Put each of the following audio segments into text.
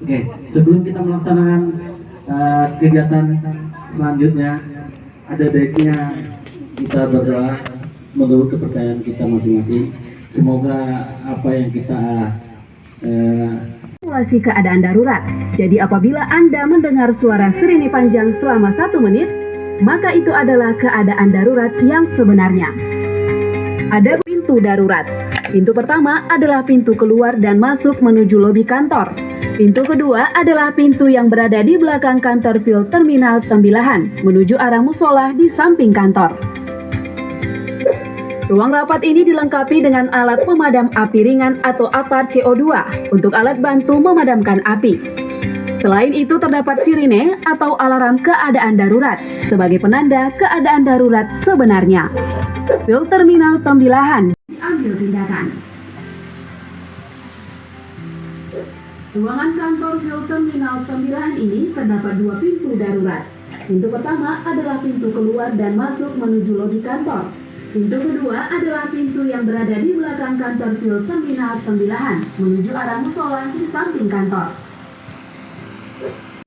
Oke, sebelum kita melaksanakan kegiatan selanjutnya, ada baiknya kita berdoa menurut kepercayaan kita masing-masing. Semoga apa yang kita Simulasi keadaan darurat. Jadi apabila Anda mendengar suara sirine panjang selama 1 menit, maka itu adalah keadaan darurat yang sebenarnya. Ada pintu darurat. Pintu pertama adalah pintu keluar dan masuk menuju lobi kantor. Pintu kedua adalah pintu yang berada di belakang kantor Fuel Terminal Tembilahan, menuju arah musola di samping kantor. Ruang rapat ini dilengkapi dengan alat pemadam api ringan atau APAR CO2 untuk alat bantu memadamkan api. Selain itu terdapat sirine atau alarm keadaan darurat sebagai penanda keadaan darurat sebenarnya. Fuel Terminal Tembilahan diambil tindakan. Ruangan kantor Fuel Terminal Tembilahan ini terdapat 2 pintu darurat. Pintu pertama adalah pintu keluar dan masuk menuju lobi kantor. Pintu kedua adalah pintu yang berada di belakang kantor Fuel Terminal Tembilahan menuju arah musola di samping kantor.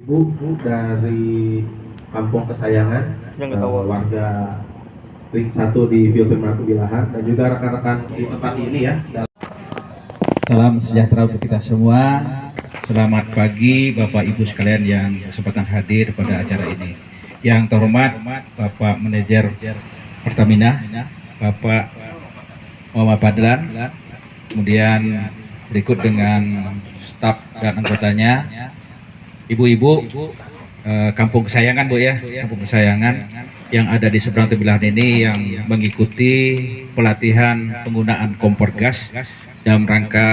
Bu dari kampung kesayangan, warga Ring 1 di Fuel Terminal Tembilahan, dan juga rekan-rekan di tempat ini ya. Salam sejahtera untuk kita semua. Selamat pagi Bapak Ibu sekalian yang kesempatan hadir pada acara ini. Yang terhormat Bapak Manajer Pertamina, Bapak Muhammad Fadlan, kemudian berikut dengan staf dan anggotanya, ibu-ibu kampung kesayangan Bu ya, kampung kesayangan yang ada di seberang Tembilahan ini yang mengikuti pelatihan penggunaan kompor gas dalam rangka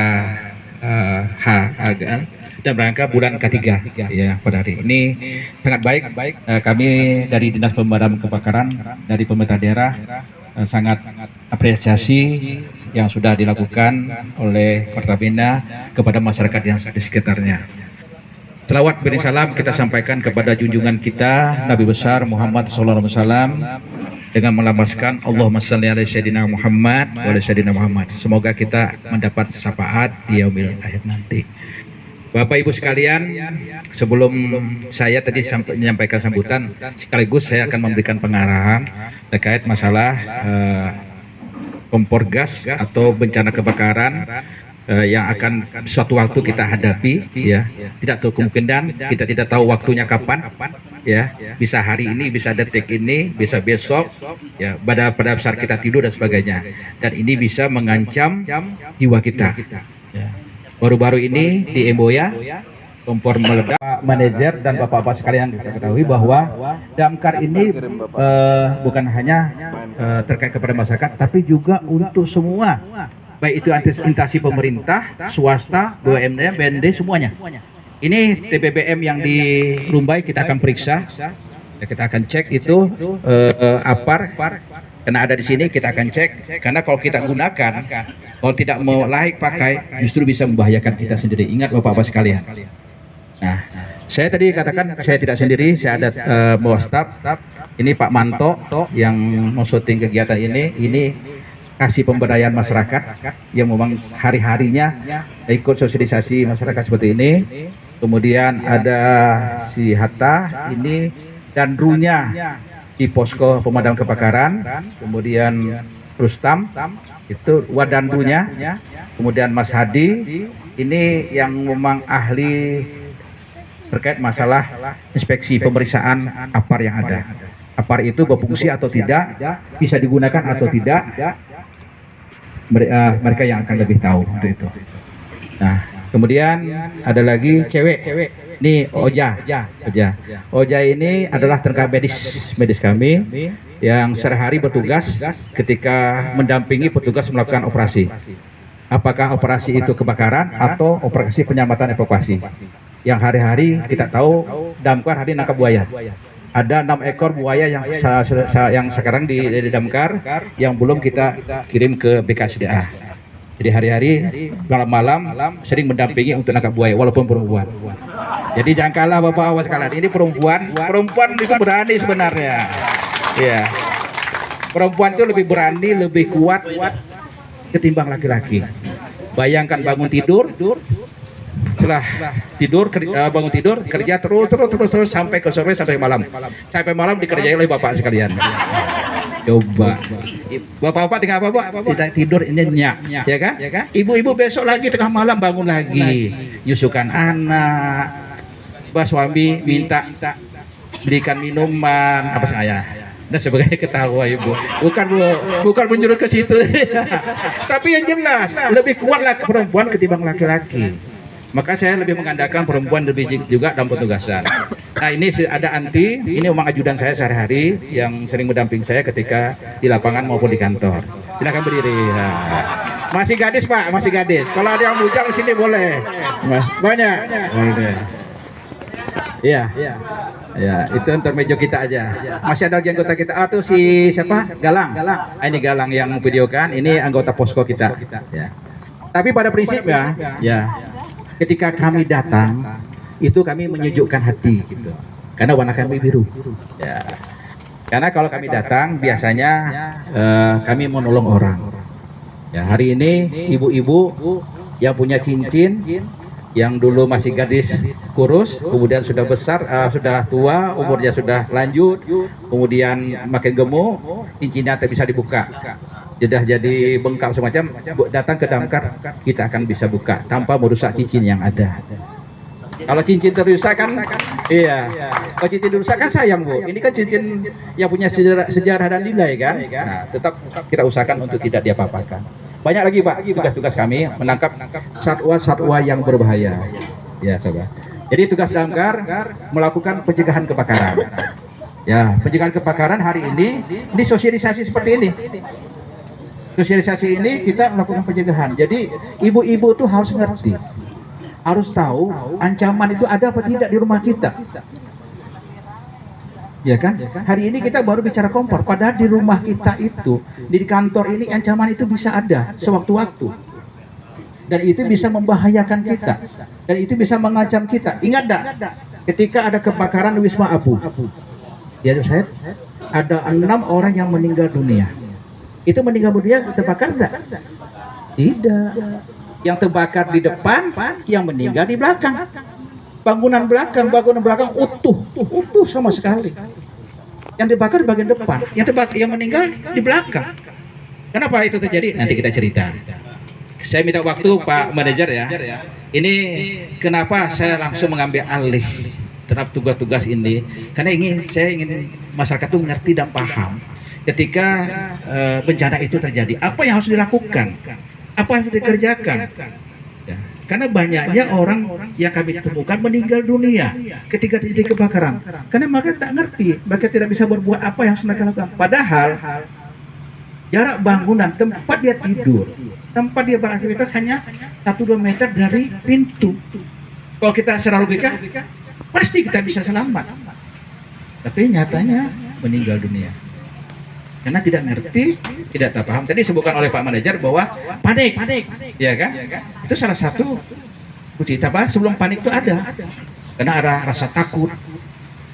dalam rangka bulan ketiga ya pada hari ini. Sangat baik. Kami dari Dinas Pemadam Kebakaran dari pemerintah daerah sangat apresiasi yang sudah dilakukan oleh Pertamina kepada masyarakat yang di sekitarnya. Selawat beri salam kita sampaikan kepada junjungan kita Nabi besar Muhammad sallallahu alaihi wasallam dengan melambaskan Allahumma shalli ala sayyidina Muhammad wa ala sayyidina Muhammad. Semoga kita mendapat syafaat di yaumil akhir nanti. Bapak Ibu sekalian, sebelum saya tadi menyampaikan sambutan, sekaligus saya akan memberikan pengarahan terkait masalah kompor gas atau bencana kebakaran yang akan suatu waktu kita hadapi ya. Tidak tahu kemungkinan, kita tidak tahu waktunya kapan ya. Bisa hari ini, bisa detik ini, bisa besok ya, pada saat kita tidur dan sebagainya. Dan ini bisa mengancam jiwa kita ya. Baru-baru ini di Emboya kompor meledak. Pak Manajer dan Bapak-Bapak sekalian kita ketahui bahwa damkar ini bukan hanya terkait kepada masyarakat, tapi juga untuk semua, baik itu instansi pemerintah, swasta, BUMN, BND, semuanya. Ini TBBM yang di Rumbai kita akan periksa, kita akan cek itu APAR. Karena ada di sini kita akan cek, karena kalau kita gunakan, kalau tidak mau layak pakai, justru bisa membahayakan kita sendiri. Ingat Bapak-Bapak sekalian. Nah, saya tadi katakan saya tidak sendiri, saya ada bawa staf. Ini Pak Manto yang mau syuting kegiatan ini kasih pemberdayaan masyarakat yang memang hari-harinya ikut sosialisasi masyarakat seperti ini. Kemudian ada si Hatta ini dan Runya di posko pemadam kebakaran, kemudian Rustam itu wadandunya, kemudian Mas Hadi ini yang memang ahli terkait masalah inspeksi pemeriksaan APAR yang ada. APAR itu berfungsi atau tidak, bisa digunakan atau tidak, mereka yang akan lebih tahu untuk itu. Nah, kemudian ada lagi cewek. Ini Oja ini adalah tenaga medis kami yang sehari bertugas ketika mendampingi petugas melakukan operasi. Apakah operasi itu kebakaran atau operasi penyelamatan evakuasi? Yang hari-hari kita tahu damkar hari nangkap buaya. Ada 6 ekor buaya yang sekarang di damkar yang belum kita kirim ke BKSDA. Jadi hari-hari malam-malam sering mendampingi untuk nangkap buaya walaupun perempuan. Jadi jangan kalah Bapak-Bapak sekalian, ini perempuan itu berani sebenarnya. Ya. Perempuan itu lebih berani, lebih kuat ketimbang laki-laki. Bayangkan bangun tidur, Setelah tidur, bangun tidur, kerja terus sampai ke sore, sampai malam. Sampai malam dikerjain oleh bapak sekalian. Coba, bapak-bapak tinggal apa? Tidak tidur nyenyak, ya kan? Ibu-ibu besok lagi tengah malam bangun lagi, nyusukan anak, suami minta belikan minuman, apa saya dan sebagainya, ketawa ibu. Bukan menyuruh ke situ. Tapi yang jelas lebih kuatlah perempuan ketimbang laki-laki. Maka saya lebih mengandalkan perempuan lebih juga dalam petugasan. Nah, ini ada Anti, ini memang ajudan saya sehari-hari yang sering mendamping saya ketika di lapangan maupun di kantor. Silakan berdiri. Nah. Masih gadis Pak, masih gadis. Kalau ada yang bujang di sini boleh. Banyak. Iya. Ya, itu intermezzo kita aja. Masih ada lagi anggota kita. Tuh si siapa? Galang. Ini Galang yang videokan. Ini anggota posko kita. Ya. Tapi pada prinsipnya, ya, ketika kami datang, itu kami menyejukkan hati, gitu. Karena warna kami biru. Ya. Karena kalau kami datang, biasanya kami menolong orang. Ya, hari ini ibu-ibu yang punya cincin, yang dulu masih gadis kurus, kemudian sudah besar, sudah tua, umurnya sudah lanjut, kemudian makin gemuk, cincinnya tak bisa dibuka, sudah jadi bengkak semacam, datang ke damkar, kita akan bisa buka tanpa merusak cincin yang ada. Kalau cincin terusak kan, iya. Kalau cincin terusak kan sayang Bu. Ini kan cincin yang punya sejarah dan nilai kan. Nah, tetap kita usahakan untuk tidak diapa-apakan. Banyak lagi Pak tugas-tugas kami menangkap satwa-satwa yang berbahaya. Ya, sahabat. Jadi tugas damkar melakukan pencegahan kebakaran. Ya, pencegahan kebakaran hari ini sosialisasi seperti ini. Sosialisasi ini kita melakukan pencegahan. Jadi ibu-ibu tuh harus ngerti, harus tahu ancaman itu ada apa tidak di rumah kita. Ya kan? Hari ini kita baru bicara kompor, padahal di rumah kita itu, di kantor ini ancaman itu bisa ada sewaktu-waktu. Dan itu bisa membahayakan kita. Dan itu bisa mengancam kita. Ingat enggak? Ketika ada kebakaran di Wisma Abu, ya saya ada 6 orang yang meninggal dunia. Itu meninggal dunia terbakar enggak? Tidak. Yang terbakar di depan, yang meninggal di belakang. Bangunan belakang utuh sama sekali. Yang dibakar di bagian depan, yang meninggal di belakang. Kenapa itu terjadi? Nanti kita cerita. Saya minta waktu Pak Manajer ya. Ini kenapa saya langsung mengambil alih terhadap tugas-tugas ini? Karena saya ingin masyarakat itu mengerti dan paham. Ketika bencana itu terjadi, apa yang harus dilakukan? Apa yang harus dikerjakan? Ya. Karena banyaknya orang yang kami temukan meninggal dunia ketika terjadi kebakaran. Karena mereka tak ngerti, mereka tidak bisa berbuat apa yang harus mereka lakukan. Padahal jarak bangunan tempat dia tidur, tempat dia beraktivitas hanya 1-2 meter dari pintu. Kalau kita secara logika, pasti kita bisa selamat. Tapi nyatanya meninggal dunia. Karena tidak ngerti, tidak tak paham. Tadi disebutkan oleh Pak Manajer bahwa panik, ya kan? Itu salah satu kunci. Sebelum panik itu ada, karena ada rasa takut.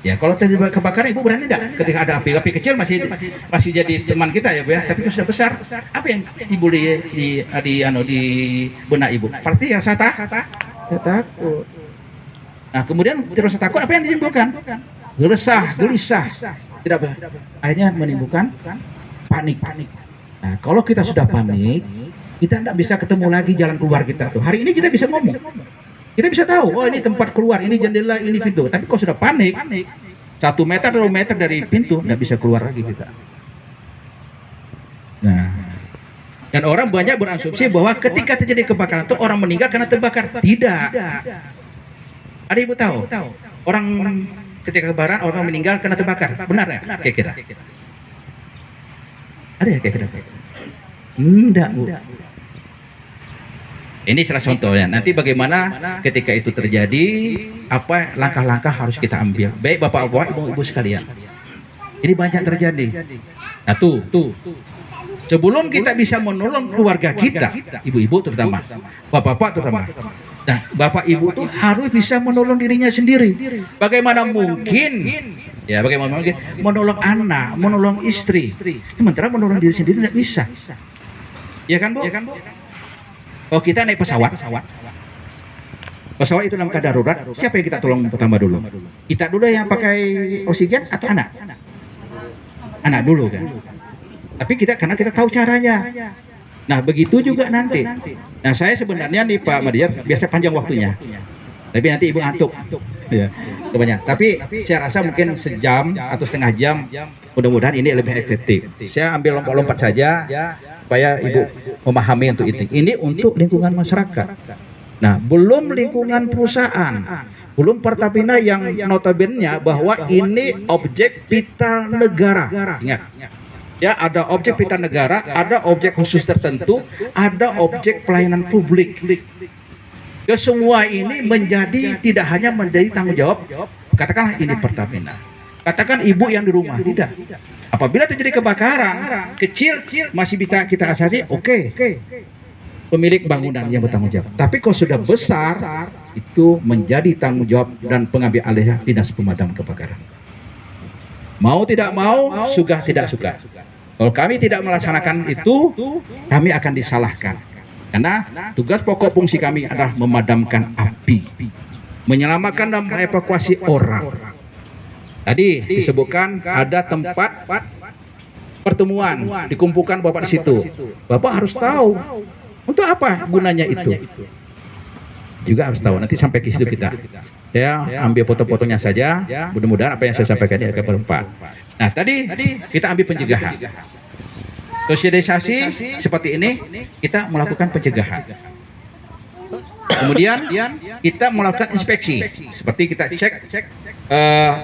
Ya, kalau terjadi kebakaran, ibu berani tidak? Ketika ada api kecil masih jadi teman kita ya Bu ya. Tapi itu sudah besar, apa yang timbul di benak ibu? Pasti rasa takut. Nah, kemudian rasa takut apa yang ditimbulkan? Resah, gelisah. Tidak, akhirnya menimbulkan panik. Nah, kalau kita sudah panik, kita tidak bisa ketemu lagi jalan keluar kita tuh. Hari ini kita bisa ngomong, kita bisa tahu, oh ini tempat keluar, ini jendela, ini pintu. Tapi kalau sudah panik, 1 meter, 2 meter dari pintu, tidak bisa keluar lagi kita. Nah, dan orang banyak berasumsi bahwa ketika terjadi kebakaran itu orang meninggal karena terbakar. Tidak. Ada ibu tahu? Orang ketika kebakaran orang meninggal karena terbakar, benar ya? Kira-kira ada ya kira-kira? Enggak Bu. Ini salah contohnya. Nanti bagaimana ketika itu terjadi, apa langkah-langkah harus kita ambil, baik bapak-bapak, ibu-ibu sekalian. Ini banyak terjadi. Nah tuh. Sebelum kita bisa menolong keluarga kita, ibu-ibu terutama, bapak-bapak terutama. Nah, bapak ibu tuh harus bisa menolong dirinya sendiri. Bagaimana mungkin menolong anak, menolong istri, sementara menolong diri sendiri tidak bisa. Ya kan Bu? Oh, kita naik pesawat. Pesawat itu dalam keadaan darurat, siapa yang kita tolong pertama dulu? Kita dulu yang pakai oksigen atau anak? Anak dulu kan. Tapi karena kita tahu caranya. Nah, begitu juga nanti. Nah, saya sebenarnya nih Pak Madiar biasa panjang waktunya. Tapi nanti Ibu ngantuk. Ya, banyak. Tapi saya rasa mungkin sejam atau setengah jam. Mudah-mudahan ini lebih efektif. Saya ambil lompat-lompat saja supaya Ibu memahami untuk itu. Ini untuk lingkungan masyarakat. Nah, belum lingkungan perusahaan, belum Pertamina yang notabene bahwa ini objek vital negara. Ingat, ya ada objek vital negara, ada objek khusus tertentu, ada objek pelayanan publik. Semua ini menjadi tidak hanya menjadi tanggung jawab, katakanlah ini Pertamina, katakan ibu yang di rumah, tidak. Apabila terjadi kebakaran kecil masih bisa kita asasi, oke. Pemilik bangunan yang bertanggung jawab. Tapi kalau sudah besar, itu menjadi tanggung jawab dan pengambil alih dinas pemadam kebakaran. Mau tidak mau, suka tidak suka. Kalau kami tidak melaksanakan itu, kami akan disalahkan. Karena tugas pokok fungsi kami adalah memadamkan api, menyelamatkan dan mengevakuasi orang. Tadi disebutkan ada tempat pertemuan, dikumpulkan Bapak di situ. Bapak harus tahu. Untuk apa gunanya itu? Juga harus tahu. Nanti sampai ke situ kita. Saya ambil foto-fotonya saja. Mudah-mudahan apa yang saya sampaikan ini akan bermanfaat. Nah, tadi kita ambil pencegahan. Sosialisasi seperti ini kita melakukan pencegahan. Kemudian kita melakukan inspeksi. Seperti kita cek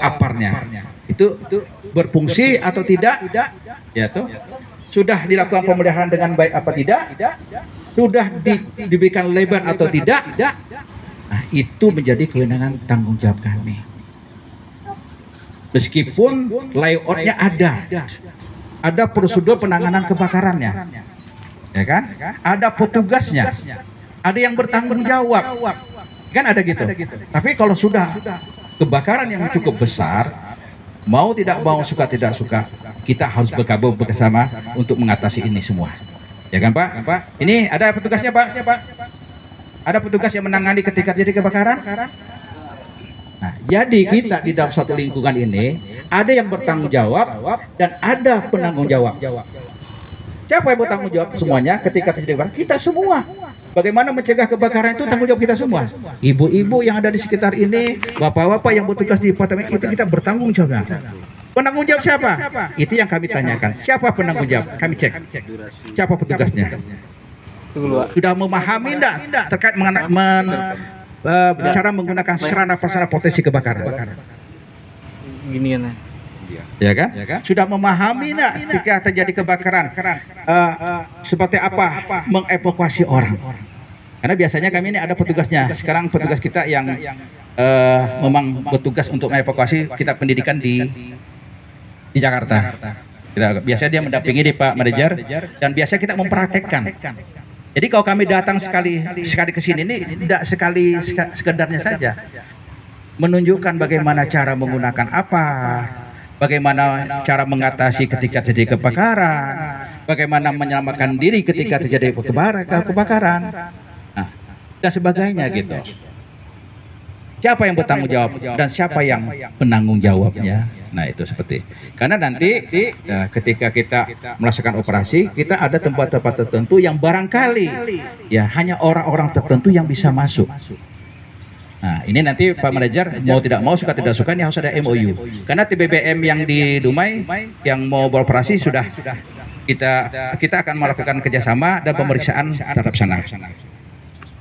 aparnya. Itu berfungsi atau tidak? Ya tuh. Sudah dilakukan pemeliharaan dengan baik apa tidak? Sudah diberikan lebar atau tidak? Nah, itu menjadi kewenangan tanggung jawab kami. Meskipun layoutnya ada prosedur penanganan kebakarannya, ya kan? Ada petugasnya, ada yang bertanggung jawab, kan ada gitu. Tapi kalau sudah kebakaran yang cukup besar, mau tidak mau, suka tidak suka, kita harus bergabung bersama untuk mengatasi ini semua. Ya kan Pak? Ini ada petugasnya Pak? Ada petugas yang menangani ketika terjadi kebakaran? Nah, jadi kita di dalam satu lingkungan ini ada yang bertanggung jawab dan ada penanggung jawab. Siapa yang bertanggung jawab semuanya ketika terjadi kebakaran? Kita semua. Bagaimana mencegah kebakaran itu tanggung jawab kita semua. Ibu-ibu yang ada di sekitar ini, bapak-bapak yang bertugas di departemen itu, kita bertanggung jawab. Penanggung jawab siapa? Itu yang kami tanyakan. Siapa penanggung jawab? Kami cek. Siapa petugasnya? Sudah memahami enggak terkait cara menggunakan sarana-prasarana potensi kebakaran? Gini kan. Ya kan? Sudah memahami enggak ketika terjadi kebakaran seperti apa mengevakuasi orang? Karena biasanya kami ini ada petugasnya. Sekarang petugas kita yang memang bertugas untuk mengevakuasi, kita pendidikan di Jakarta. Biasanya dia mendampingi di Pak Manajer dan biasanya kita mempraktekkan. Jadi kalau kami datang sekali ke sini ini tidak sekedarnya saja menunjukkan bagaimana cara menggunakan apa, bagaimana cara mengatasi ketika terjadi kebakaran, bagaimana menyelamatkan diri ketika terjadi kebakaran, nah, dan sebagainya gitu. Siapa yang bertanggung jawab dan siapa yang penanggung jawabnya? Nah, itu seperti. Karena nanti ketika kita melaksanakan operasi, kita ada tempat-tempat tertentu yang barangkali ya hanya orang-orang tertentu yang bisa masuk. Nah, ini nanti Pak Manajer mau tidak mau, suka tidak suka, ini harus ada MOU. Karena TBBM yang di Dumai yang mau beroperasi sudah kita akan melakukan kerjasama dan pemeriksaan terhadap sana.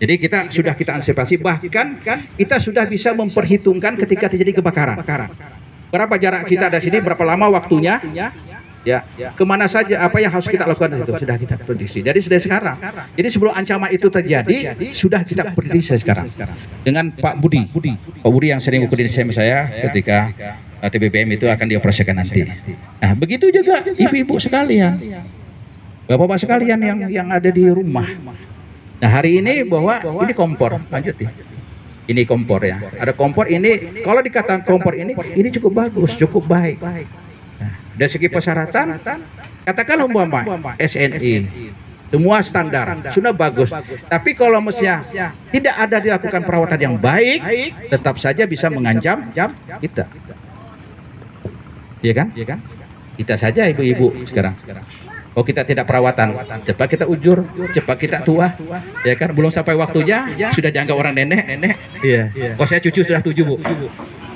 Jadi kita antisipasi, bahkan kita sudah bisa memperhitungkan ketika terjadi kebakaran. Berapa jarak kita dari sini, berapa lama waktunya, ya, kemana saja, apa yang harus kita lakukan di situ sudah kita prediksi. Jadi sudah sekarang. Jadi sebelum ancaman itu terjadi, sudah kita prediksi sekarang. Dengan Pak Budi yang sering berkoordinasi sama saya ketika TBBM itu akan dioperasikan nanti. Nah, begitu juga ibu-ibu sekalian, bapak-bapak sekalian yang ada di rumah. Nah, hari ini bahwa ini kompor, lanjut ya. Ini kompor ya. Ada kompor ini, kalau dikatakan kompor ini cukup bagus, cukup baik. Nah, dari segi persyaratan, katakanlah umpama SNI, semua standar, sudah bagus. Tapi kalau mestinya tidak ada dilakukan perawatan yang baik, tetap saja bisa mengancam kita. Iya kan? Kita saja ibu-ibu sekarang. Oh, kita tidak perawatan, cepat kita ujur, cepat kita tua, ya kan? Belum sampai waktunya sudah dianggap orang nenek. Iya. Oh, saya cucu sudah 7 Bu.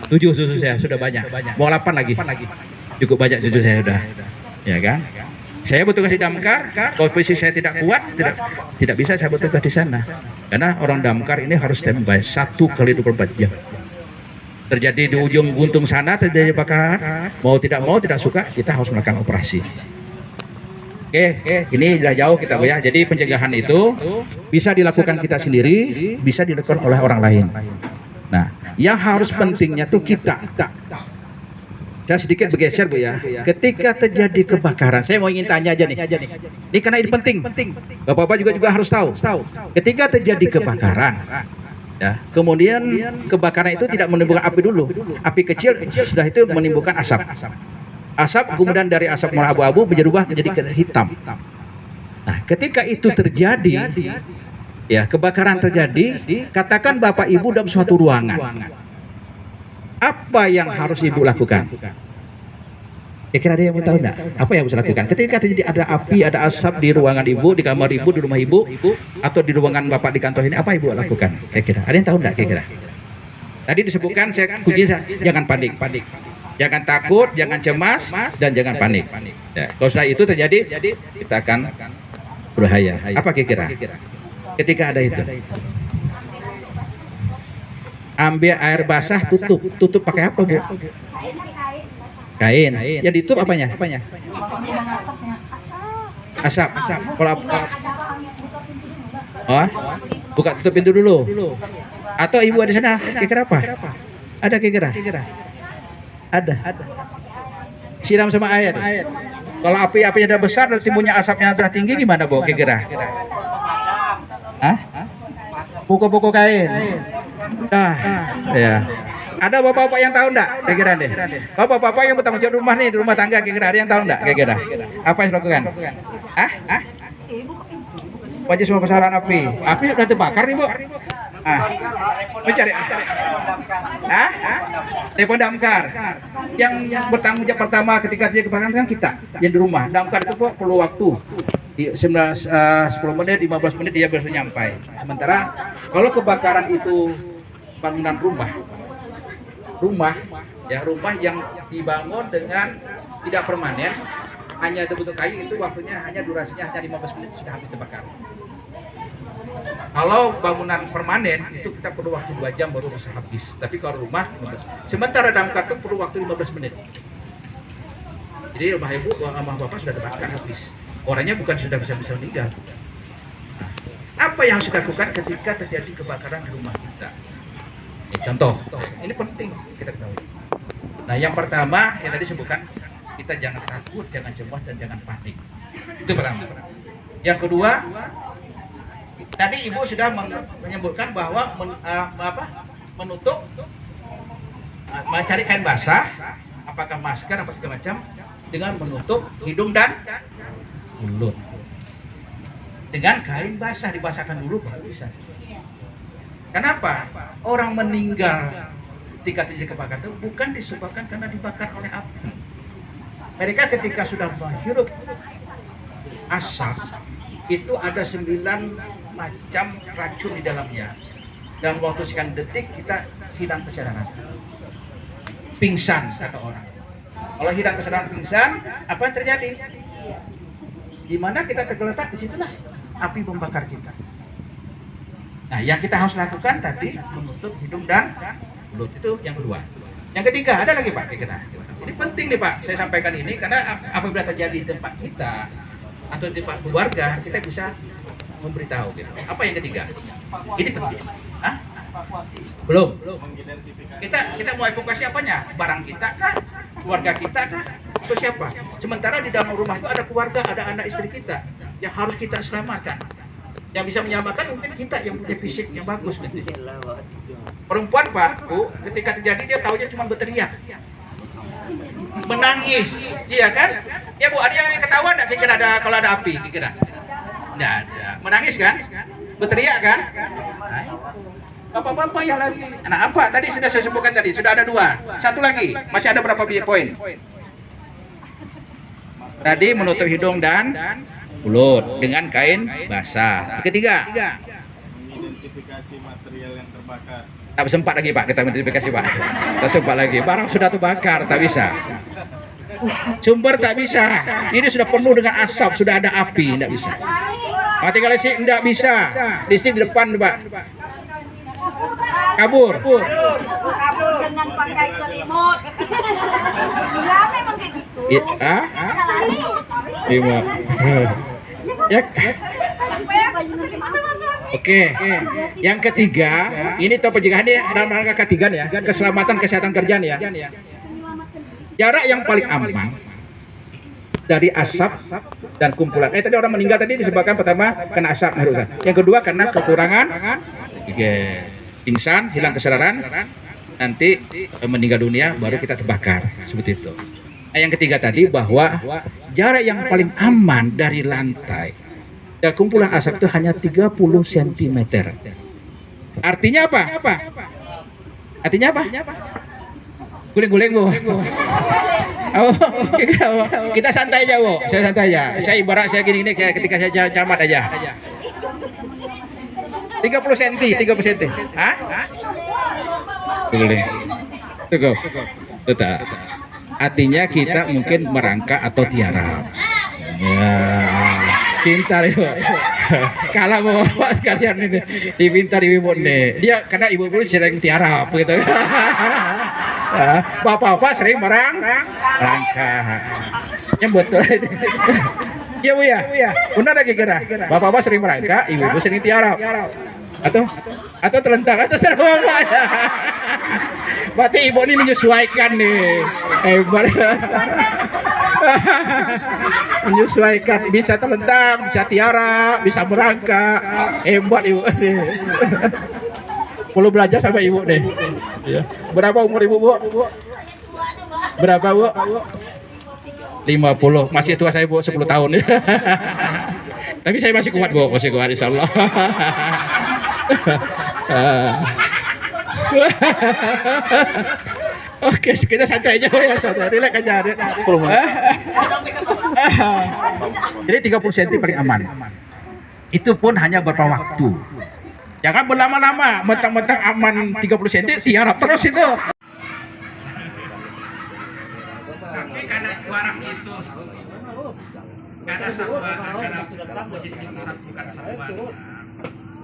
7 susu saya sudah banyak. Mau 8 lagi. Cukup banyak cucu saya sudah. Ya kan? Saya bertugas di damkar, kalau posisi saya tidak kuat, tidak bisa saya bertugas di sana. Karena orang damkar ini harus standby 1 kali 24 jam. Terjadi di ujung buntung sana terjadi kebakaran, mau tidak suka kita harus melakukan operasi. Oke, ini sudah jauh kita Bu ya. Jadi pencegahan itu bisa dilakukan kita sendiri, bisa dilakukan oleh orang lain. Nah, yang harus pentingnya tuh kita. Saya sedikit bergeser Bu ya. Ketika terjadi kebakaran, saya mau ingin tanya aja nih. Ini karena ini penting. Bapak-bapak juga harus tahu. Ketika terjadi kebakaran, ya, kemudian kebakaran itu tidak menimbulkan api dulu. Api kecil sudah itu menimbulkan asap. Asap kemudian dari asap merah abu-abu berubah menjadi hitam. Nah, ketika itu terjadi, ya kebakaran terjadi, katakan Bapak Ibu dalam suatu ruangan. Apa yang harus Ibu lakukan? Kira-kira ada yang mau tahu enggak? Apa yang harus lakukan? Ketika terjadi ada api, ada asap di ruangan Ibu, di kamar Ibu, di rumah Ibu, atau di ruangan Bapak di kantor ini, apa Ibu lakukan? Kira-kira ada yang tahu enggak kira-kira? Tadi disebutkan saya kunci jangan panik. Jangan takut, jangan cemas, dan jangan panik. Ya, kalau sudah itu terjadi, kita akan berbahaya. Apa kira-kira? Ketika ada itu, ambil air basah, tutup pakai apa Bu? Kain. Yang ditutup apanya? Asap. Kalau buka tutup pintu dulu. Atau Ibu ada di sana, kira-kira apa? Ada kira-kira? Ada. Siram sama air. Kalau apinya sudah besar dan timbulnya asapnya sudah tinggi gimana Bu kira-kira? Pukul-pukul kain. Ya. Ada bapak-bapak yang tahu enggak? Kira-kira deh. Bapak-bapak yang bertanggung jawab rumah nih, di rumah tangga kira-kira ada yang tahu enggak? Kira-kira. Apa yang dilakukan? Wajib semua persoalan api. Api sudah terbakar nih, Bu. Mencari. Telepon damkar. Yang bertanggung jawab pertama ketika terjadi kebakaran kan kita yang di rumah. Damkar itu Bu perlu waktu. 10 menit, 15 menit dia baru nyampai. Sementara kalau kebakaran itu bangunan rumah yang dibangun dengan tidak permanen, hanya berbentuk kayu, itu waktunya durasinya hanya 15 menit sudah habis terbakar. Kalau bangunan permanen itu kita perlu waktu 2 jam baru bisa habis. Tapi kalau rumah 15. Sementara damkar itu perlu waktu 15 menit. Jadi rumah Ibu, rumah Bapak sudah terbakar habis. Orangnya bukan sudah bisa meninggal. Nah, apa yang harus dilakukan ketika terjadi kebakaran di rumah kita? Ini contoh, ini penting kita ketahui. Nah, yang pertama yang tadi sebutkan, kita jangan takut, jangan cemas, dan jangan panik. Itu pertama. Yang kedua, tadi Ibu sudah menyebutkan bahwa menutup, mencari kain basah, apakah masker, apa segala macam, dengan menutup hidung dan mulut. Dengan kain basah, dibasahkan dulu baru bisa. Kenapa? Orang meninggal ketika terjadi kebakaran itu bukan disebabkan karena dibakar oleh api. Mereka ketika sudah menghirup asap, itu ada 9 macam racun di dalamnya. Dalam waktu sekian detik kita hilang kesadaran. Pingsan kata orang. Kalau hilang kesadaran pingsan, apa yang terjadi? Di mana kita tergeletak, di situlah api membakar kita. Nah, yang kita harus lakukan tadi menutup hidung dan mulut, itu yang kedua. Yang ketiga, ada lagi Pak kira-kira. Ini penting nih Pak, saya sampaikan ini karena apabila terjadi di tempat kita atau di tempat keluarga, kita bisa memberitahu gitu. Apa yang ketiga? Ini penting. Belum. Kita mau evakuasi apanya? Barang kita kah? Keluarga kita kah? Atau siapa? Sementara di dalam rumah itu ada keluarga, ada anak istri kita yang harus kita selamatkan. Yang bisa menyelamatkan mungkin kita yang punya fisik yang bagus gitu. Perempuan Pak, Bu, ketika terjadi dia taunya cuma berteriak, menangis, iya kan? Ya Bu, ada yang ketahuan nggak kira-kira ada kalau ada api kira-kira? Nggak ada. Menangis kan? Berteriak kan? Apa-apa ya lagi. Nah, apa? Tadi sudah saya sebutkan tadi. Sudah ada 2. Satu lagi. Masih ada berapa poin? Tadi menutup hidung dan mulut dengan kain basah. Ketiga. Identifikasi material yang terbakar. Tak sempat lagi Pak, kita identifikasi Pak. Tak sempat lagi. Barang sudah terbakar, tak bisa. Sumber tak bisa. Ini sudah penuh dengan asap, sudah ada api, tidak bisa. Matikan listrik, tidak bisa. Listrik di depan Pak. Kabur. Kabur dengan pakai selimut. Ya memang kayak gitu. Lima. Ya. Oke. Yang ketiga, ini toh pencegahan ya, dalam rangka ketiga ya, keselamatan kesehatan kerja ya. Jarak yang paling aman dari asap dan kumpulan. Tadi orang meninggal tadi disebabkan pertama kena asap, yang kedua karena kekurangan pingsan, hilang kesadaran, nanti meninggal dunia, baru kita terbakar, seperti itu. Yang ketiga tadi bahwa jarak yang paling aman dari lantai dan kumpulan asap itu hanya 30 cm. Artinya apa? Artinya apa? Guling-guling Bu. Oh, kita santai aja Bu. Saya santai aja. Saya ibarat saya gini ketika saya camat aja. 30 cm, 30 cm. Hah? Guling. Cukup. Betul. Artinya kita mungkin merangkak atau tiarap. Ya, pintar Ibu. Kalah bapak kalian ini. Pintar Ibu nih. Dia karena Ibu sering tiarap gitu. Bapak-bapak sering merangkak. Yang betul ini. Iya Bu ya. Benar lagi kira. Bapak-bapak sering merangkak, Ibu sering tiarap. Atau terlentang atau terbang. Berarti Ibu ini menyesuaikan nih. Hebat. Menyesuaikan, bisa terlentang, bisa tiara, bisa merangkak. Hebat Ibu nih. Perlu belajar sama Ibu nih. Berapa umur Ibu Bu? Berapa Bu? 50. Masih tua saya Bu, 10 tahun. Tapi saya masih kuat Bu, masih kuat insyaallah. Oke, kita santai aja ya, santai, relax aja. Jadi 30 cm paling aman. Itu pun hanya beberapa waktu. Jangan berlama-lama, mentang-mentang aman 30 cm, tiarap terus itu. Tapi karena barang itu karena satwa, karena bukan satwa.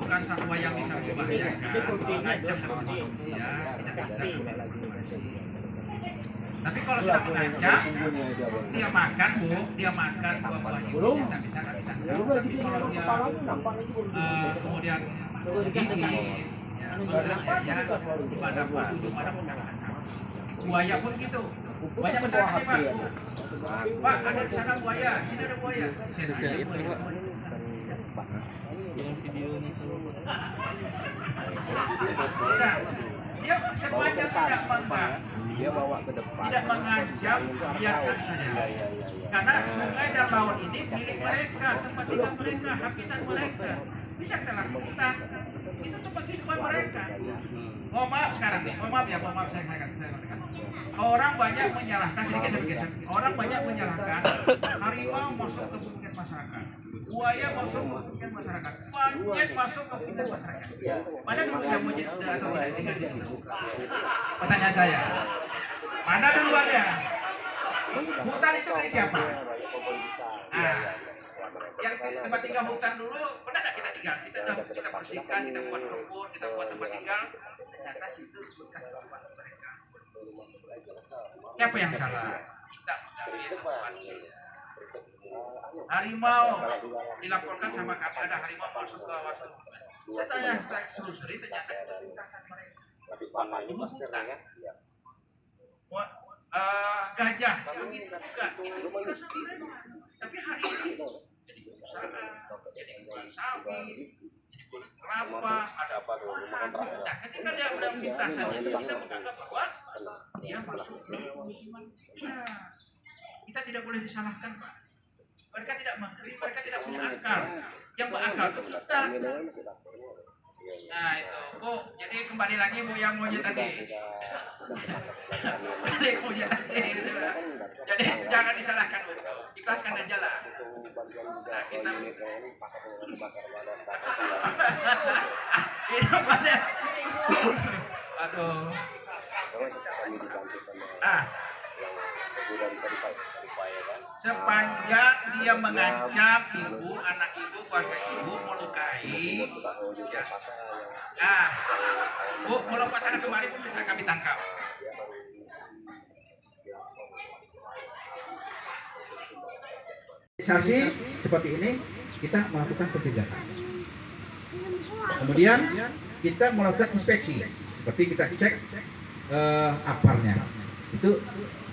Bukan satwa yang bisa membahayakan, mengancam teman manusia, tidak bisa dimanipulasi. Tapi kalau sudah mengancam, dia makan Bu, dia makan buah-buah itu, tidak bisa. Tapi kalau dia kemudian gigi, ya di mana pun, ujung mana pun akan. Buaya pun gitu. Banyak besar nih Pak. Pak, ada di sana buaya, sini ada buaya. Saya tanya buaya. Nah, dia sepanjang tidak mengganggu, dia bawa ke depan, tidak mengancam, biarkan saja. Karena sungai dan laut ini milik mereka, tempat tinggal mereka, habitat mereka. Bisa kita lakukan. Itu tempat kehidupan mereka. Mohon maaf sekarang, mohon maaf saya katakan. Orang banyak menyalahkan, sedikit. Orang banyak menyalahkan harimau masuk ke pemukiman masyarakat, buaya masuk ke pemukiman masyarakat, monyet masuk ke pemukiman masyarakat. Mana dulu yang monyet atau tidak tinggal di situ? Pertanyaan saya, mana duluannya? Hutan itu dari siapa? Nah, yang tempat tinggal hutan dulu, pernah tidak kita tinggal? Kita bersihkan, kita buat rumput, kita buat tempat tinggal. Ternyata situ bekas tempat mereka. Siapa yang salah? Kita mengambil tempatnya. Harimau dilaporkan sama kami, ada harimau masuk ke kawasan hutan. Saya telusuri, ternyata itu lintasan mereka. Itu hutan. Gajah begitu juga, itu lintasan mereka. Tapi hari ini jadi perusahaan, jadi kebun sawit, jadi kebun kelapa, ada perumahan. Nah, ketika dia udah lintasannya, kita menganggap bahwa dia masuk ke pemukiman kita. Kita tidak boleh disalahkan Pak. Mereka tidak mengerti, mereka tidak punya akal. Yang berakal itu kita. Nah itu Bu, jadi kembali lagi Bu yang maunya tadi. Kembali ke maunya tadi gitu ya. Jadi jangan disalahkan Bu, ikhlaskan aja lah. Nah, kita itu pada aduh. Sepanjang dia mengancam ibu, anak ibu, keluarga ibu, melukai, ya. Bu, melepas anak kemari pun bisa kami tangkap. Saksi seperti ini kita melakukan pencegahan. Kemudian kita melakukan inspeksi, seperti kita cek aparnya itu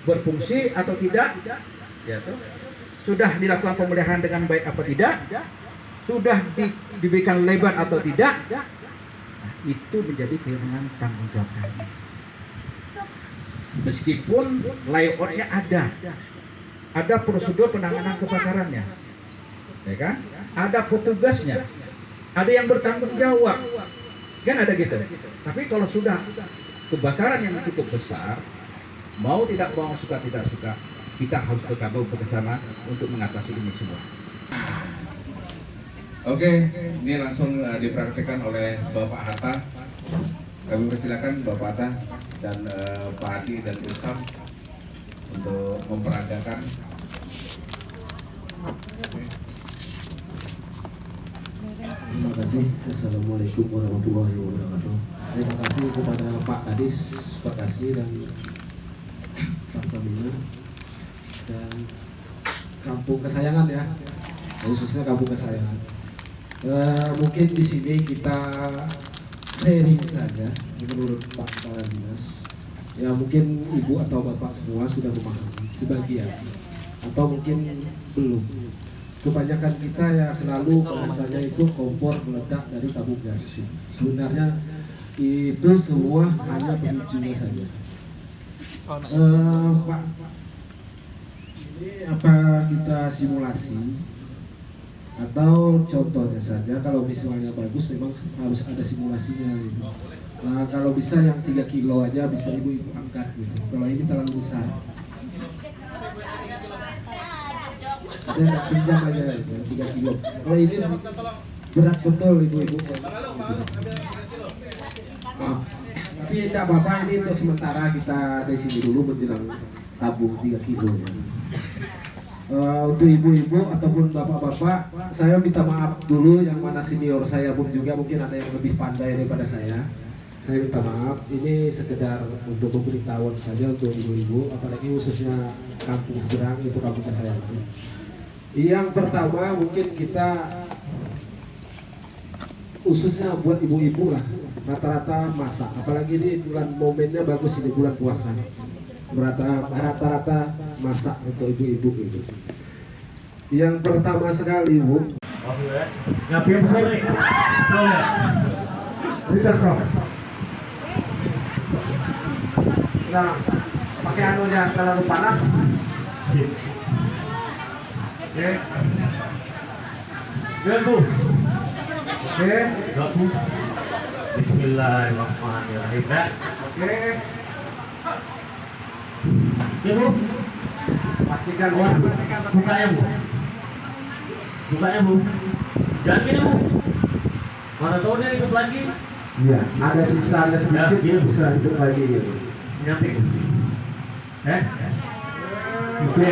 berfungsi atau tidak, ya tuh. Sudah dilakukan pemeliharaan dengan baik apa tidak, sudah diberikan lebar atau tidak, nah, itu menjadi kewenangan tanggung jawab kami. Meskipun layoutnya ada prosedur penanganan kebakarannya, ya kan? Ada petugasnya, ada yang bertanggung jawab, kan ada gitu. Tapi kalau sudah kebakaran yang cukup besar, mau tidak mau suka tidak suka, kita harus bergabung bersama untuk mengatasi ini semua. Oke, ini langsung dipraktikkan oleh Bapak Hatta. Kami persilakan Bapak Hatta dan Pak Adi dan Ustaz untuk memperagakan. Terima kasih. Assalamualaikum warahmatullahi wabarakatuh. Terima kasih kepada Pak Kadis, Pak Kasih dan Pak Pamina dan kampung kesayangan ya, khususnya kampung kesayangan. Mungkin di sini kita sharing saja menurut Pak Kepala Dinas. Ya mungkin Ibu atau Bapak semua sudah memahami sebagian, atau mungkin belum. Kebanyakan kita ya selalu bahasanya itu kompor meledak dari tabung gas. Sebenarnya itu semua hanya pemicunya saja. Pak, ini apa kita simulasi atau contohnya saja, kalau misalnya bagus memang harus ada simulasinya gitu. Nah kalau bisa yang 3 kilo aja bisa ibu-ibu angkat gitu. Kalau ini terlalu besar, ada pinjam aja gitu, 3 kilo. Kalau ini berat betul ibu-ibu. Oh, tapi tidak apa-apa, ini untuk sementara kita dari sini dulu menjelang tabung 3 kilo ya. Untuk ibu-ibu ataupun bapak-bapak, saya minta maaf dulu, yang mana senior saya pun juga mungkin ada yang lebih pandai daripada saya. Saya minta maaf, ini sekedar untuk pemberitahuan saja untuk ibu-ibu, apalagi khususnya kampung seberang, itu kampung kesayangan. Yang pertama mungkin kita khususnya buat ibu-ibu lah, rata-rata masak, apalagi ini bulan momennya bagus, ini bulan puasa. Rata-rata masak untuk ibu-ibu gitu. Yang pertama sekali Bu, ngapain besar nih? Tidak bro. Nah, pakai anunya terlalu panas. Oke. Jangan Bu. Oke. Bu. Bismillahirrahmanirrahim. Oke. Ya Bu, pastikan Bu, bukanya Bu, bukanya Bu, jangan gini Bu, mana tahu dia hidup lagi. Iya, ada sisanya sedikit ya, bisa hidup lagi gitu. Nyamping. Oke.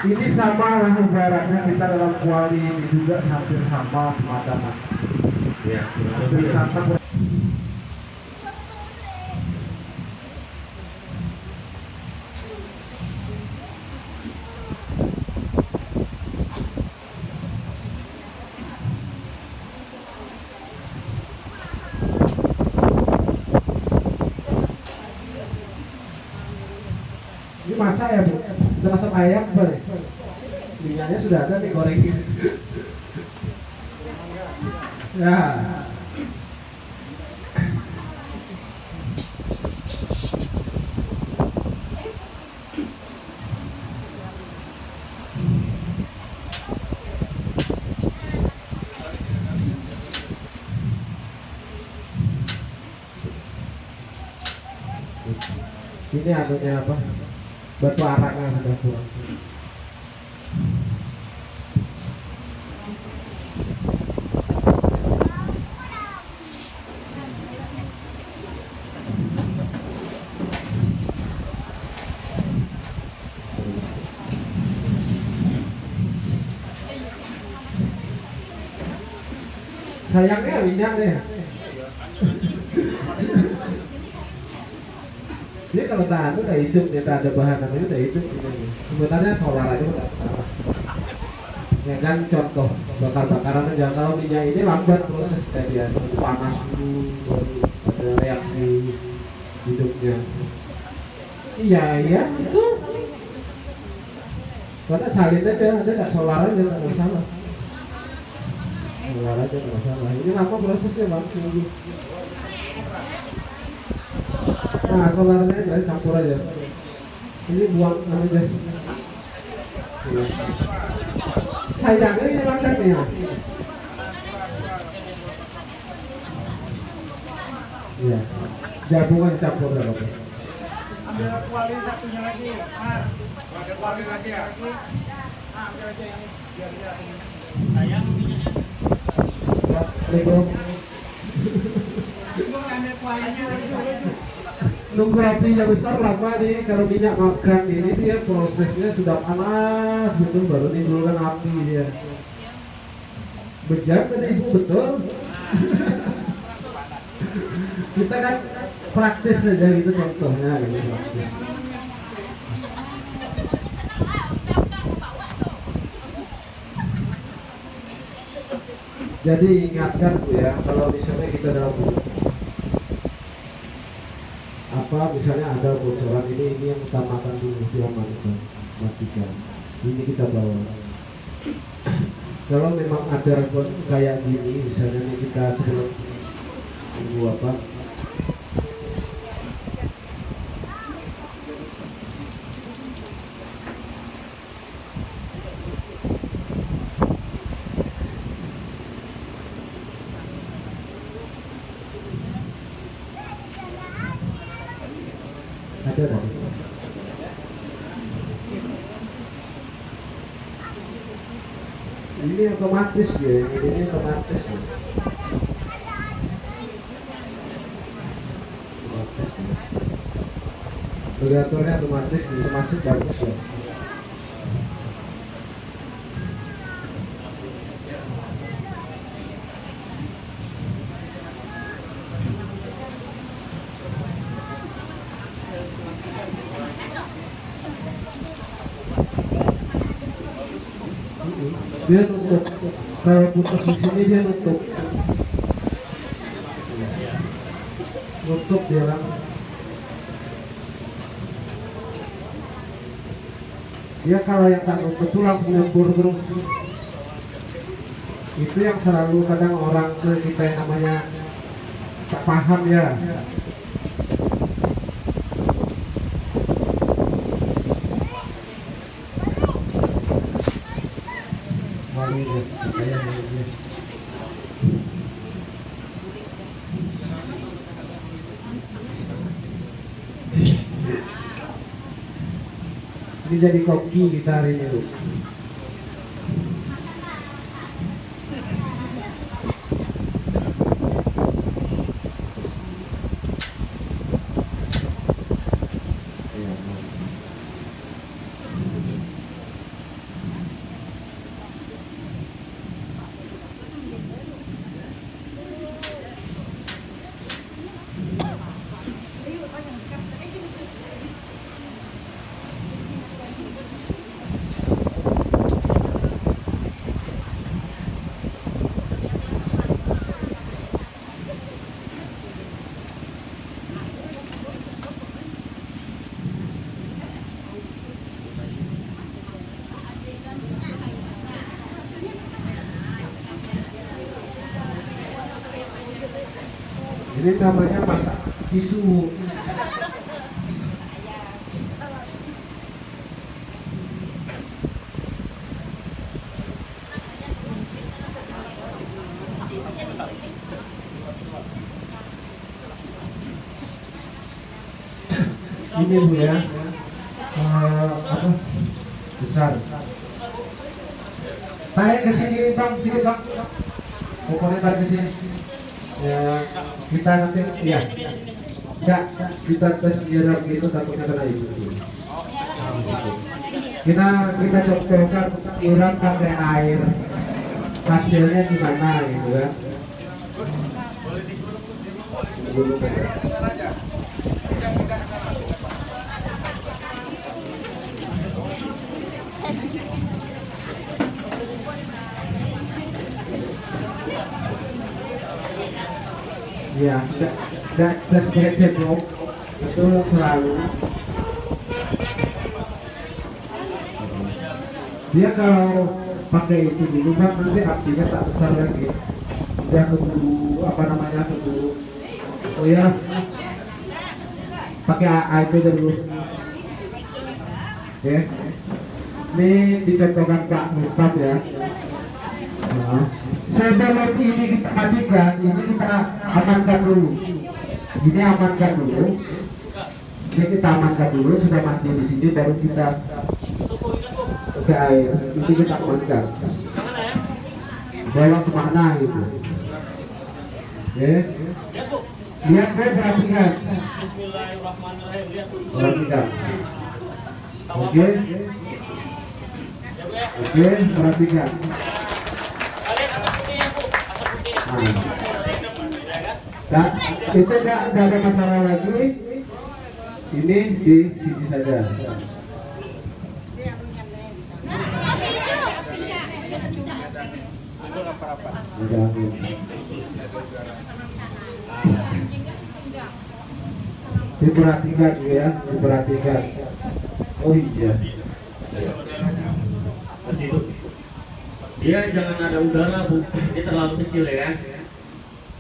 Ini sama lah ibaratnya kita dalam kuali ini juga hampir sama pemadaman. Iya, hampir sama. Ini masak ya Bu, terasa ayam ber. Minyaknya sudah ada nih, gorengin. Ya. Ini anunya apa? Batu arangnya sudah kurang. Sayangnya minyak deh. Jadi kalau tahan itu udah hidup, dia tak ada bahan namanya udah hidup. Sebenarnya solar aja udah salah. Ya kan contoh bakar-bakaran aja, kalau minyak ini lambat proses dia panas dulu baru ada reaksi hidupnya. Iya itu. Karena salin aja, ada nggak solar aja nggak masalah. Solar aja nggak masalah. Ini apa prosesnya bang? Nah, solarnya aja campur aja. Ini buang aja. Ya. Sayangnya ini makan ya. Iya. Gabungan campur apa? Ambil kuali satunya lagi. Ada kuali lagi ya. Ambil aja ini biar dia. Sayang minyaknya. Lego. Ambil kualinya lagi. Nunggu apinya besar lama nih, kalau minyak makan ini dia prosesnya sudah panas betul baru timbulkan api dia. Bejat kan ibu betul. Kita kan praktis saja gitu contohnya gitu praktis. Jadi ingatkan Bu ya, kalau misalnya kita dalam apa misalnya ada bocoran ini yang utamakan dulu diamankan, matikan. Ini kita bawa. Kalau memang ada kayak gini, misalnya nih kita sebelum tunggu apa? Ada tadi. Ini otomatis ya, ini otomatis ya. Otomatis ya. Regulatornya otomatis, termasuk bagus ya. Dia nutup, kalau putus di sini dia nutup dia orang. Dia kalau yang tak nutup itu langsung nyembur terus. Itu yang selalu kadang orang ke kita yang namanya tak paham ya. Ini jadi koki kita hari ini Bu. Ini namanya masak tisu. ini Bu ya, apa besar. Tarik ke sini Bang, sini Bang. Pokoknya tarik ke sini. Ya, kita nanti ya. Ya, kita tes jarak gitu takutnya kena itu. Kita coba iuran pakai air. Hasilnya gimana gitu kan? Ya, tidak tes cebok itu selalu. Dia kalau pakai itu dulu kan nanti apinya tak besar lagi. Dia keburu apa namanya keburu. Oh ya, pakai air aja dulu. Oke, ini dicontohkan Pak Mustaf ya. Nah, sebelum ini kita matikan, ini kita amankan dulu. Ini amankan dulu. Ini kita amankan dulu, sudah mati di sini baru kita ke air. Ini kita amankan. Bawa kemana gitu? Oke. Lihat perhatikan. Perhatikan. Oke. Oke, perhatikan. Nah, itu enggak ada masalah lagi. Ini di sini saja. Diperhatikan ya, diperhatikan. Oh iya. Dia jangan ada udara Bu, ini terlalu kecil ya.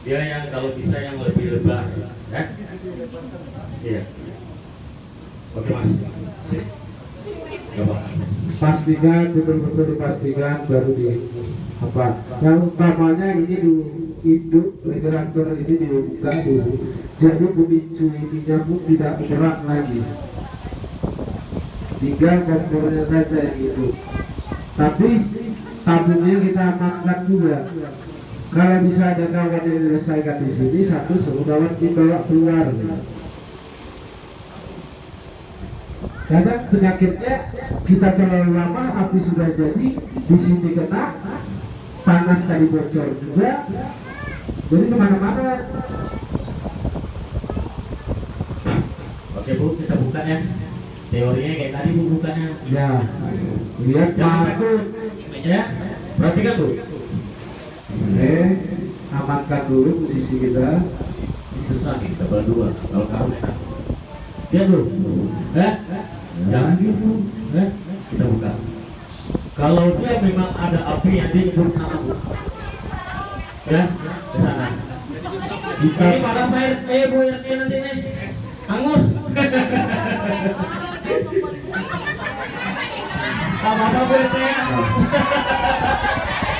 Dia yang kalau bisa yang lebih lebar ya. Iya. Oke Mas. Coba. Pastikan betul-betul dipastikan baru di apa. Yang utamanya ini dulu induk regulator ini dibuka dulu. Jadi pemicu ininya pun tidak berat lagi. Tinggal kompornya saja yang itu. Tapi tabungnya kita amankan juga. Kalau bisa ada kawan yang diselesaikan di sini, satu suruh kawan dibawa keluar. Karena penyakitnya kita terlalu lama, api sudah jadi, di sini kena, panas tadi bocor juga, jadi kemana-mana. Oke Bu, kita buka ya. Teorinya kayak tadi Bu bukanya. Ya, lihat Jangan Pak. takut ya. Perhatikan Bu. Oke, amankan dulu posisi kita. Ini susah nih, kita berdua. Kalau kamu enak. Lihat Bu. Jangan gitu. Kita buka. Kalau dia memang ada api yang dia nyebut sana Bu. Ya, ke sana. Ini pada Pak Bu RT nanti nih. Hangus. Apa-apa Bu RT ya.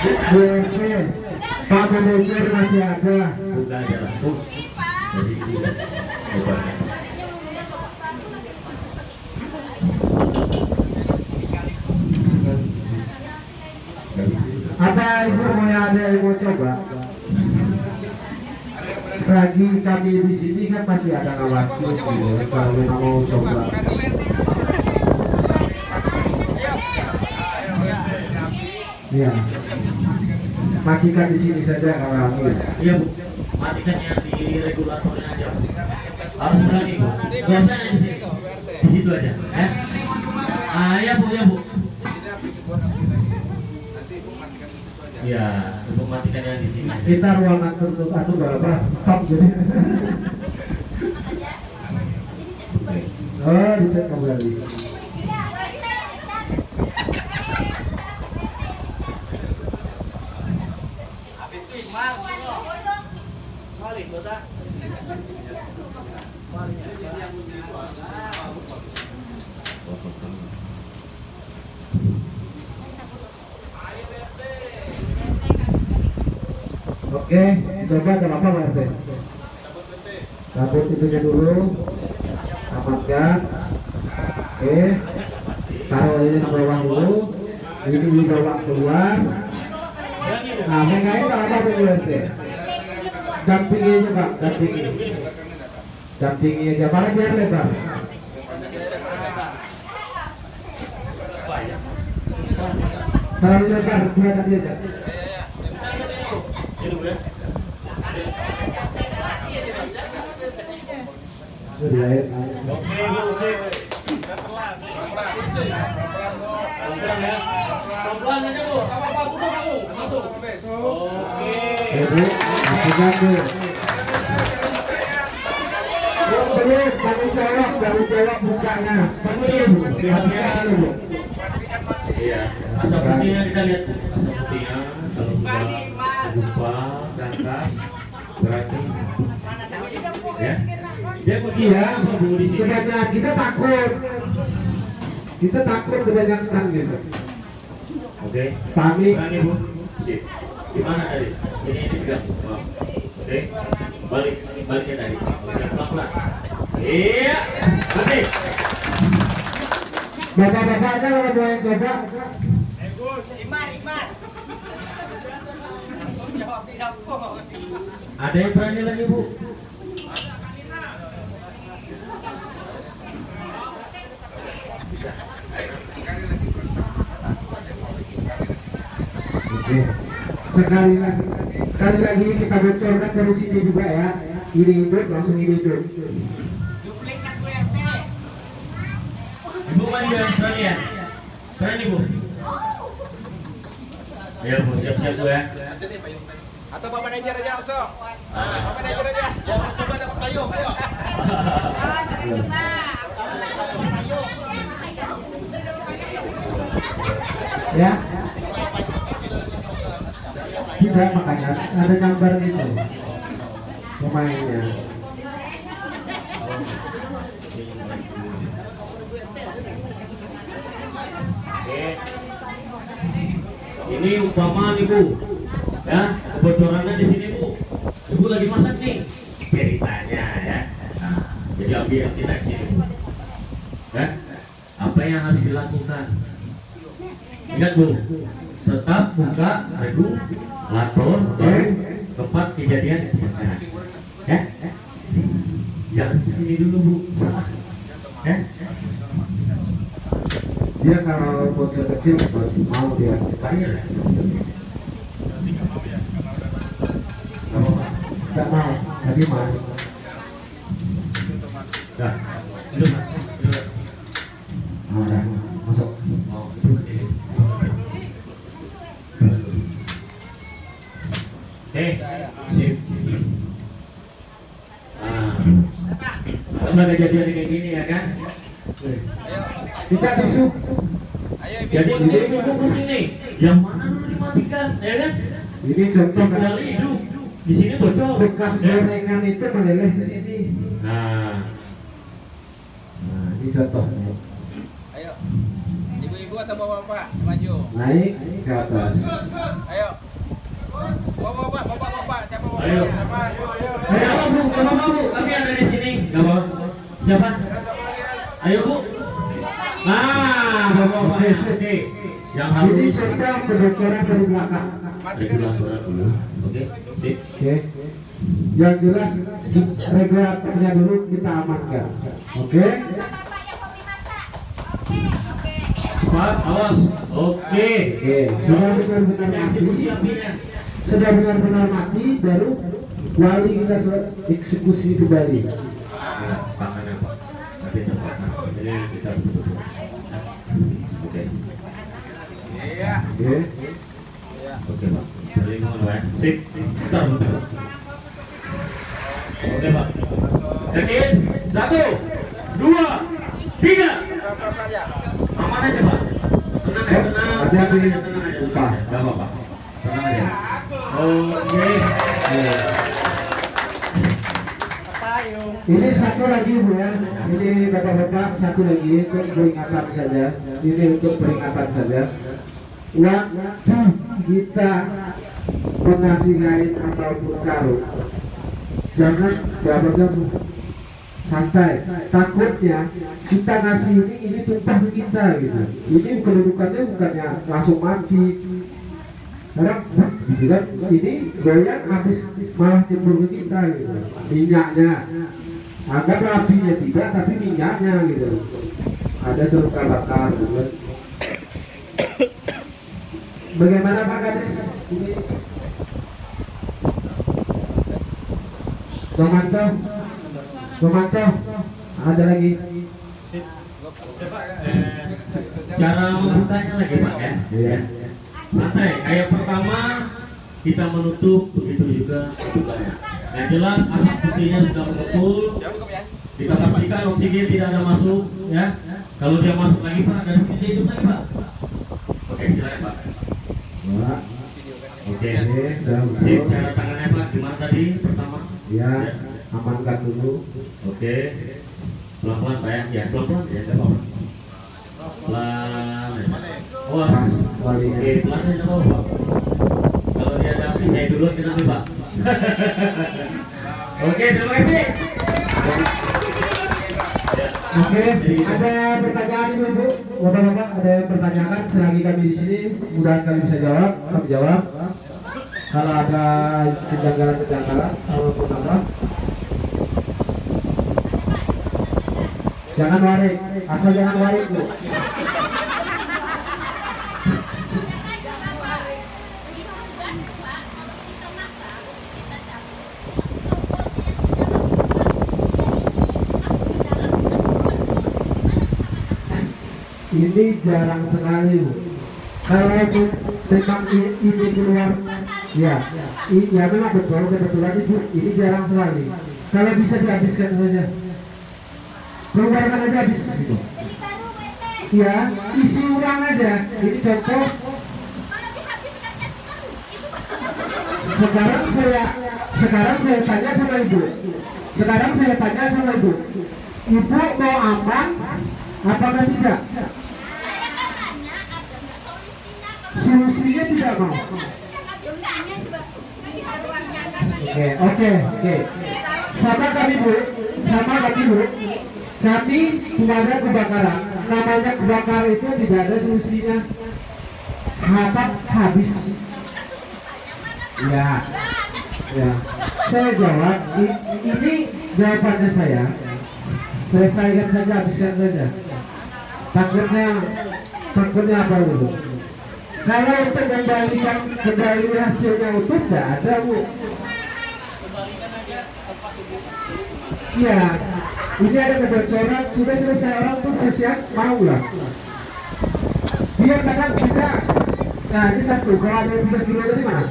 BRT, Pak BRT masih ada. Buka aja lah Bu. Jadi ini obatnya. Apa ibu mau ada yang mau coba? Lagi kami di sini kan masih ada ngawasi, kalau memang mau coba. Ya, matikan di sini saja kalau kami. Iya Bu, matikan yang di regulatornya aja. Harus berani Bu. Biasanya di sini, di situ aja. Ya Bu, ya Bu. Iya, untuk matikan yang di sini. Kita ruangan tertutup atau berapa? Top jadi. Oh, dicek kembali. Oke, coba ada apa Pak RT? Cabut itunya dulu. amankan. Oke, taruh aja di bawah dulu, ini dibawa keluar. Nah, mengenai apa tuh berarti? Dampingi aja Pak, dampingi aja, malah biar lebar. Terlalu lebar, dua tadi aja. Sudah ya. Pelan-pelan aja Bu, apa-apa butuh kamu, masuk. Oke. Ibu, masukkan tuh. Belum, tanggung jawab bukanya. Belum, hati-hati dulu. Iya, asap putihnya kita lihat Bu. Asap putihnya kalau sudah terbuka, terangkat, berarti ya. Dia putih ya, Bu di sini. Kebanyakan kita takut kebanyakan gitu. Oke. Panik. Berani Bu. Sip. Gimana tadi? Ini pegang. Oh. Oke. Baliknya tadi. Pelan-pelan. Iya. Oke. Bapak-bapaknya kalau mau yang coba. Ada yang berani lagi Bu? Bisa. Oke. Sekali lagi kita bocorkan dari sini juga ya. Ini hidup, langsung ini hidup. Ibu mandi ya, berani ya? Berani Bu? Ayo Bu, siap-siap Bu ya. Atau Pak Manajer aja langsung. Ah. Pak Manajer aja. Jangan coba dapat payung, ayo. Ya. Tidak, makanya ada gambar itu pemainnya. Oke. Ini umpama nih Bu, ya kebocorannya di sini Bu. Ibu lagi masak nih, ceritanya ya. Nah, jadi ambil kita di sini Bu. Ya, apa yang harus dilakukan? Ingat Bu, tetap buka regulator dari tempat kejadian kebakaran. Ya, jangan di sini dulu Bu. Ya. Dia kalau bocor kecil mau dia. Bayar ya? Tidak mau, tadi mau. Dah, duduk Mas. Duduk. Udah, masuk. Oh, duduk sini. Oke, sip. Nah, ada kejadian kayak gini ya kan? Kita tisu. Jadi ini fokus ini, yang mana dulu dimatikan, ya kan? Ini contoh kan. Kendali hidup. Di sini bocor. Bekas Ya. gorengan itu meleleh di sini. Nah, Nah, ini contohnya. Ayo. Ibu-ibu atau bapak-bapak maju. Naik ke atas. Ayo. Bapak-bapak, siapa bapak? Ayo. Siapa? ayo Bu, Bu, kami ada di sini. Gak mau. Siapa? Ayo Bu. Nah, bapak-bapak oke. Yang Ini harus contoh kebocoran dari belakang. regulator dulu. Oke, sip. Oke. Yang jelas regulatornya dulu kita amankan. Oke. Cepat, awas. Oke. Oke. Sudah benar-benar mati. Eksekusi apinya. Sudah benar-benar mati, baru wali kita eksekusi kembali. Ya, tangannya Pak. Tapi tempat. Jadi kita tutup. Oke. Iya. Oke. Oke Pak. Dari mana ya? Sip. Bentar, bentar. Oke Pak. Yakin? 1, 2, 3. Pelan-pelan ya. Aman aja Pak. Tenang ya, tenang. Hati-hati. Tenang aja. Lupa. Gak apa-apa. Tenang aja. Oke. Ini satu lagi Bu ya. Ini bapak-bapak satu lagi untuk peringatan saja. Ini untuk peringatan saja. Waktu kita mengasih kain ataupun karung, jangan gabung-gabung. santai. Takutnya kita ngasih ini tumpah ke kita gitu. Ini kedudukannya bukannya langsung mati. Kadang gitu kan, ini goyang habis malah timbul ke kita gitu. Minyaknya, anggaplah apinya tidak, tapi minyaknya gitu. Ada terluka bakar gitu kan. Bagaimana Pak Kades? Ini Tomanto, ada lagi. Cara membukanya lagi Pak ya. Iya. Santai. Kayak pertama kita menutup, begitu juga bukanya. Yang jelas asap putihnya sudah mengepul. Kita pastikan oksigen tidak ada masuk ya. Kalau dia masuk lagi Pak, dari sini dia hidup lagi Pak. Oke, silakan Pak. Pak. Oke. Dah, Sip, cara tangannya Pak gimana tadi pertama? Ya, amankan dulu. Oke. Pelan-pelan Pak ya. Ya, pelan-pelan ya, enggak apa-apa. Pelan. Oh, Wali. oke, pelan aja enggak apa-apa. Kalau dia ada api, saya duluan kita ambil, Pak. Oke, terima kasih. Ya. Oke, ada pertanyaan Ibu, Bapak-bapak, ada yang pertanyakan selagi kami di sini, mudah kami bisa jawab, kami jawab. Kalau ada kejanggalan-kejanggalan ataupun apa, jangan warik, asal jangan warik Bu. Ini jarang sekali Bu. Kalau memang ini keluar, ya memang betul, kebetulan Ibu, ini jarang sekali. Kalau bisa dihabiskan saja, keluarkan aja habis gitu. Ya, isi ulang aja. Ini contoh. Sekarang saya tanya sama Ibu. Ibu mau aman? Apakah tidak? Solusinya tidak mau. Oke. Sama kami Bu. Kami pemadam kebakaran. Namanya kebakaran itu tidak ada solusinya. Habis. Ya. Saya jawab. Ini jawabannya saya. Selesaikan saja, habiskan saja. Takutnya apa itu? Kalau untuk kembali hasilnya utuh, tidak ada Bu. Iya, ini ada kebocoran, sudah selesai, orang tuh bersiap mau lah. Dia kadang kita, nah ini satu, kalau ada yang 3 kilo tadi mana?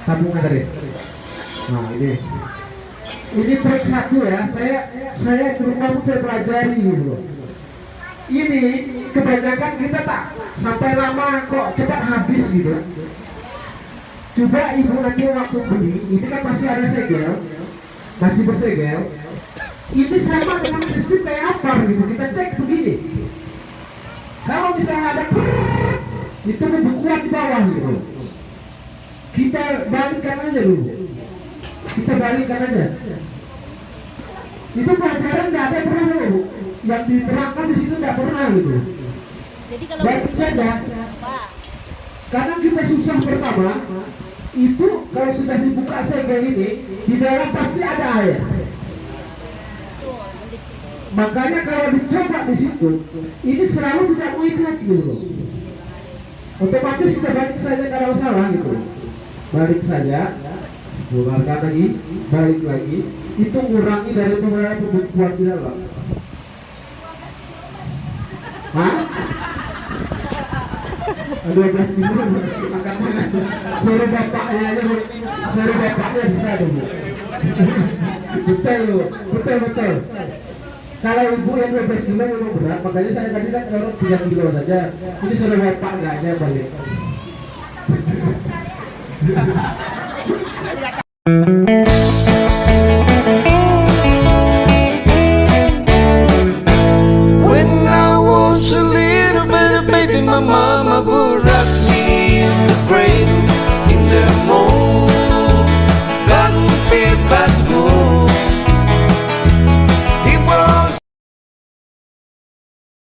Tabungan tadi. Nah ini trik satu ya, saya ke rumah pun saya pelajari gitu. Ini kebanyakan kita tak sampai lama kok cepat habis gitu. Coba Ibu nanti waktu beli, ini kan masih ada segel, masih bersegel. Ini sama dengan sistem kayak apa gitu, kita cek begini. Kalau misalnya ada itu lebih kuat di bawah gitu. Kita balikkan aja dulu. Itu pelajaran nggak ada pernah dulu. Yang diterangkan di situ nggak pernah gitu. Jadi kalau Baik saja. Karena kita susah pertama itu kalau sudah dibuka segel ini di dalam pasti ada air. Makanya kalau dicoba di situ, ini selalu tidak mau ikut gitu. Otomatis kita balik saja kalau salah gitu. Balik saja, keluarkan lagi, balik lagi. Itu kurangi dari pembukuan di dalam. Hah? 12 kilo angkat tangan. Suruh bapaknya bisa dulu. Betul. Kalau ibu yang 12 kilo memang berat, makanya saya tadi kan kalau 3 kilo saja. Ini suruh bapaknya aja balik.